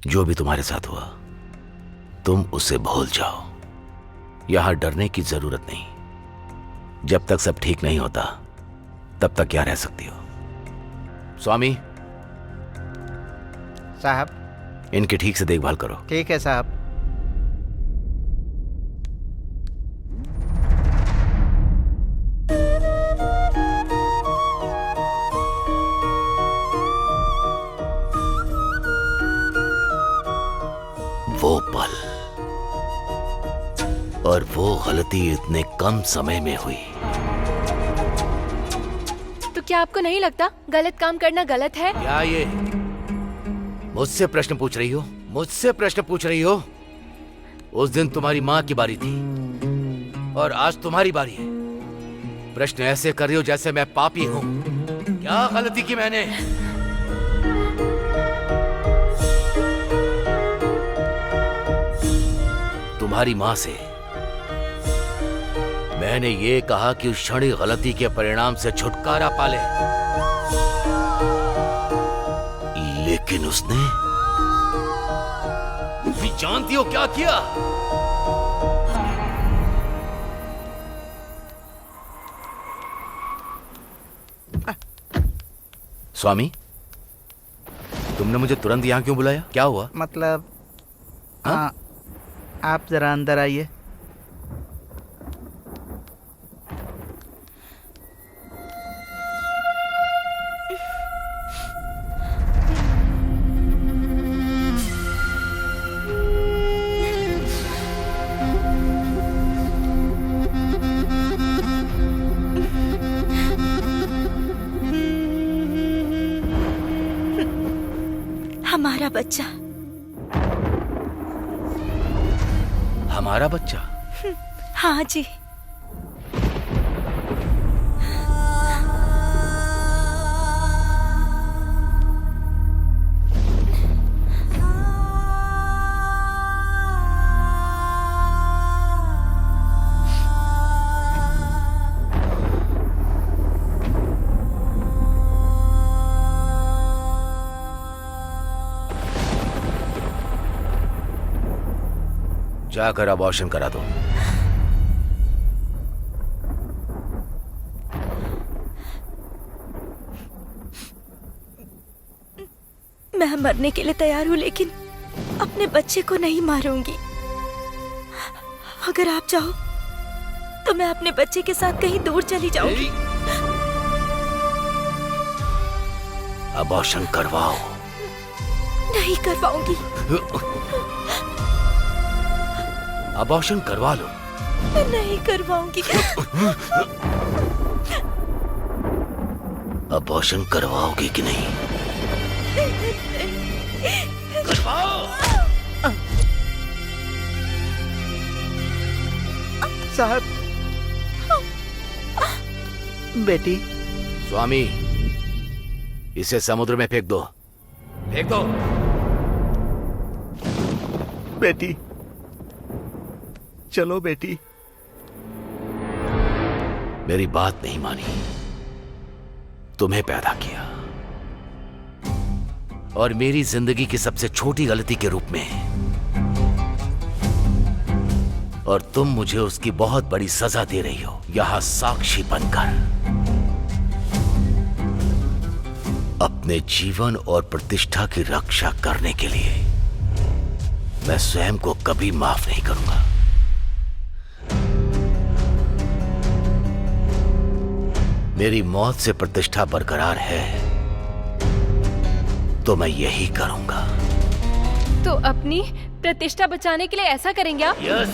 जो भी तुम्हारे साथ हुआ तुम उसे भूल जाओ। यहां डरने की जरूरत नहीं। जब तक सब ठीक नहीं होता तब तक क्या रह सकती हो। स्वामी साहब, इनकी ठीक से देखभाल करो। ठीक है साहब। वो पल और वो गलती इतने कम समय में हुई। तो क्या आपको नहीं लगता गलत काम करना गलत है? क्या ये मुझसे प्रश्न पूछ रही हो? मुझसे प्रश्न पूछ रही हो? उस दिन तुम्हारी माँ की बारी थी और आज तुम्हारी बारी है। प्रश्न ऐसे कर रही हो जैसे मैं पापी हूँ। क्या गलती की मैंने? तुम्हारी माँ से मैंने ये कहा कि उस क्षणिक गलती के परिणाम से छुटकारा पाले, लेकिन उसने भी जानती हो क्या किया? स्वामी, तुमने मुझे तुरंत यहां क्यों बुलाया? क्या हुआ? मतलब हाँ? आप जरा अंदर आइए। हमारा बच्चा। हमारा बच्चा? हाँ जी। जाकर अबॉर्शन करा दो। मैं मरने के लिए तैयार हूँ, लेकिन अपने बच्चे को नहीं मारूंगी। अगर आप चाहो तो मैं अपने बच्चे के साथ कहीं दूर चली जाऊंगी। अबॉर्शन करवाओ। नहीं करवाऊंगी। अबॉर्शन करवा लो। मैं नहीं करवाऊंगी। अबॉर्शन करवाओगे कि नहीं? करवाओ। साहब, बेटी। स्वामी, इसे समुद्र में फेंक दो। फेंक दो। बेटी, चलो बेटी। मेरी बात नहीं मानी। तुम्हें पैदा किया और मेरी जिंदगी की सबसे छोटी गलती के रूप में, और तुम मुझे उसकी बहुत बड़ी सजा दे रही हो यहां साक्षी बनकर। अपने जीवन और प्रतिष्ठा की रक्षा करने के लिए मैं स्वयं को कभी माफ नहीं करूंगा। मेरी मौत से प्रतिष्ठा बरकरार है तो मैं यही करूंगा। तो अपनी प्रतिष्ठा बचाने के लिए ऐसा करेंगे आप? यस।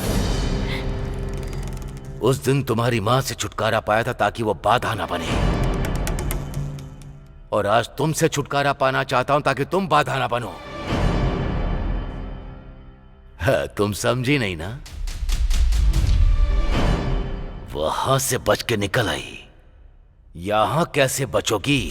उस दिन तुम्हारी मां से छुटकारा पाया था ताकि वो बाधा ना बने, और आज तुमसे छुटकारा पाना चाहता हूं ताकि तुम बाधा ना बनो। तुम समझी नहीं ना? वहां से बच के निकल आई, यहां कैसे बचोगी?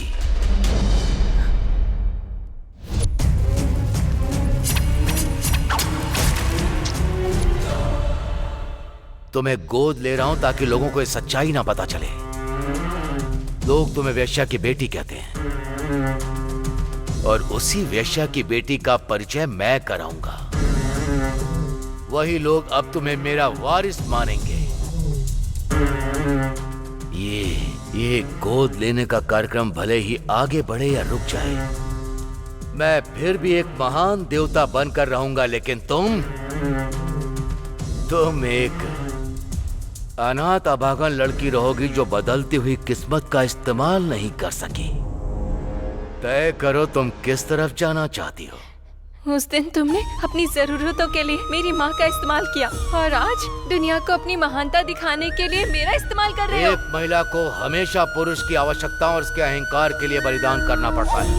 तुम्हें गोद ले रहा हूं ताकि लोगों को ये सच्चाई ना पता चले। लोग तुम्हें वेश्या की बेटी कहते हैं और उसी वेश्या की बेटी का परिचय मैं कराऊंगा। वही लोग अब तुम्हें मेरा वारिस मानेंगे। ये गोद लेने का कार्यक्रम भले ही आगे बढ़े या रुक जाए, मैं फिर भी एक महान देवता बनकर रहूंगा, लेकिन तुम एक अनाथ अभागन लड़की रहोगी जो बदलती हुई किस्मत का इस्तेमाल नहीं कर सकी। तय करो तुम किस तरफ जाना चाहती हो। उस दिन तुमने अपनी जरूरतों के लिए मेरी माँ का इस्तेमाल किया और आज दुनिया को अपनी महानता दिखाने के लिए मेरा इस्तेमाल कर रहे हो। एक महिला को हमेशा पुरुष की आवश्यकता और उसके अहंकार के लिए बलिदान करना पड़ता है,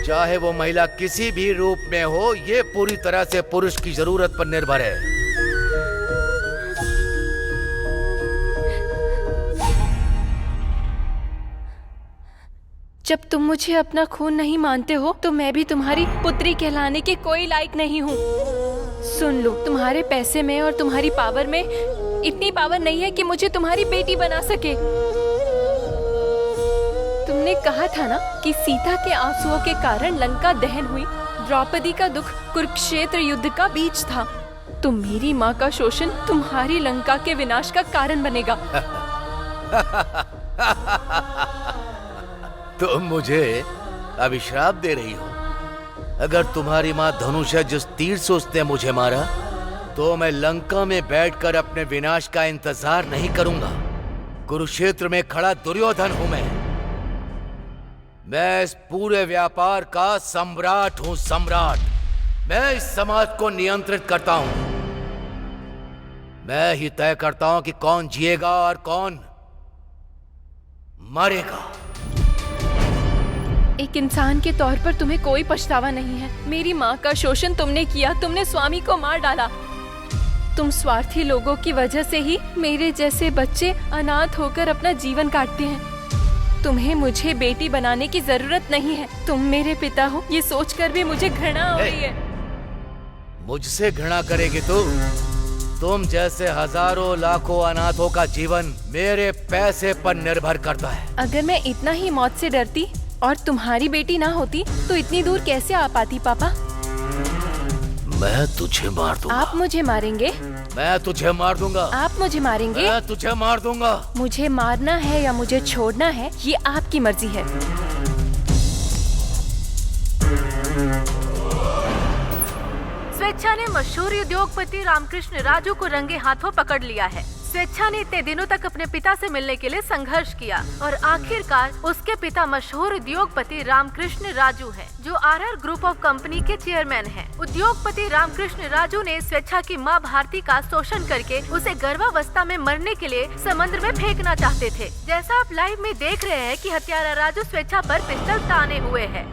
चाहे वो महिला किसी भी रूप में हो। ये पूरी तरह से पुरुष की जरूरत पर निर्भर है। जब तुम मुझे अपना खून नहीं मानते हो तो मैं भी तुम्हारी पुत्री कहलाने के कोई लायक नहीं हूँ। सुन लो, तुम्हारे पैसे में और तुम्हारी पावर में इतनी पावर नहीं है कि मुझे तुम्हारी बेटी बना सके। तुमने कहा था ना कि सीता के आंसुओं के कारण लंका दहन हुई, द्रौपदी का दुख कुरुक्षेत्र युद्ध का बीज था। तो मेरी माँ का शोषण तुम्हारी लंका के विनाश का कारण बनेगा। तुम मुझे अभिश्राप दे रही हो। अगर तुम्हारी माँ धनुष है जिस तीर से उसने मुझे मारा, तो मैं लंका में बैठकर अपने विनाश का इंतजार नहीं करूंगा। कुरुक्षेत्र में खड़ा दुर्योधन हूं मैं इस पूरे व्यापार का सम्राट हूं, सम्राट। मैं इस समाज को नियंत्रित करता हूं। मैं ही तय करता हूं कि कौन जिएगा और कौन मरेगा। एक इंसान के तौर पर तुम्हें कोई पछतावा नहीं है। मेरी माँ का शोषण तुमने किया, तुमने स्वामी को मार डाला। तुम स्वार्थी लोगों की वजह से ही मेरे जैसे बच्चे अनाथ होकर अपना जीवन काटते हैं। तुम्हें मुझे बेटी बनाने की जरूरत नहीं है। तुम मेरे पिता हो, ये सोचकर भी मुझे घृणा हो रही है। मुझसे घृणा करेगी तुम जैसे हजारों लाखों अनाथों का जीवन मेरे पैसे पर निर्भर करता है। अगर मैं इतना ही मौत से डरती और तुम्हारी बेटी ना होती तो इतनी दूर कैसे आ पाती पापा? मैं तुझे मार दूंगा। आप मुझे मारेंगे? मैं तुझे मार दूंगा। आप मुझे मारेंगे? मैं तुझे मार दूंगा। मुझे मारना है या मुझे छोड़ना है, ये आपकी मर्जी है। स्वेच्छा ने मशहूर उद्योगपति रामकृष्ण राजू को रंगे हाथों पकड़ लिया है। स्वेच्छा ने इतने दिनों तक अपने पिता से मिलने के लिए संघर्ष किया और आखिरकार उसके पिता मशहूर उद्योगपति रामकृष्ण राजू हैं, जो आरआर ग्रुप ऑफ कंपनी के चेयरमैन हैं। उद्योगपति रामकृष्ण राजू ने स्वेच्छा की मां भारती का शोषण करके उसे गर्भावस्था में मरने के लिए समुद्र में फेंकना चाहते थे। जैसा आप लाइव में देख रहे हैं कि हत्यारा राजू स्वेच्छा पर पिस्टल ताने हुए है।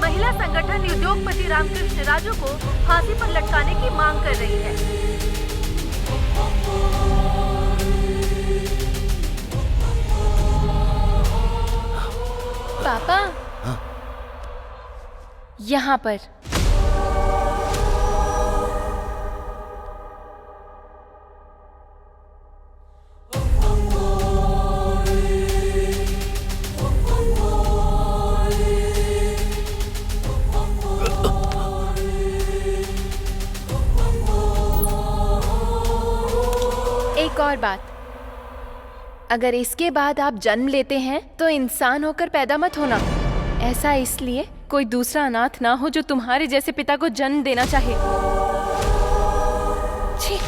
महिला संगठन उद्योगपति रामकृष्ण राजू को फांसी पर लटकाने की मांग कर रही है। पापा, यहाँ पर। एक और बात, अगर इसके बाद आप जन्म लेते हैं तो इंसान होकर पैदा मत होना। ऐसा इसलिए कोई दूसरा अनाथ ना हो जो तुम्हारे जैसे पिता को जन्म देना चाहे। छी।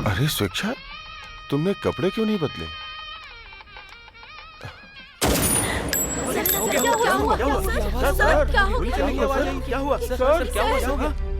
अरे स्वेच्छा, तुमने कपड़े क्यों नहीं बदले? क्या हुआ? क्या हुआ?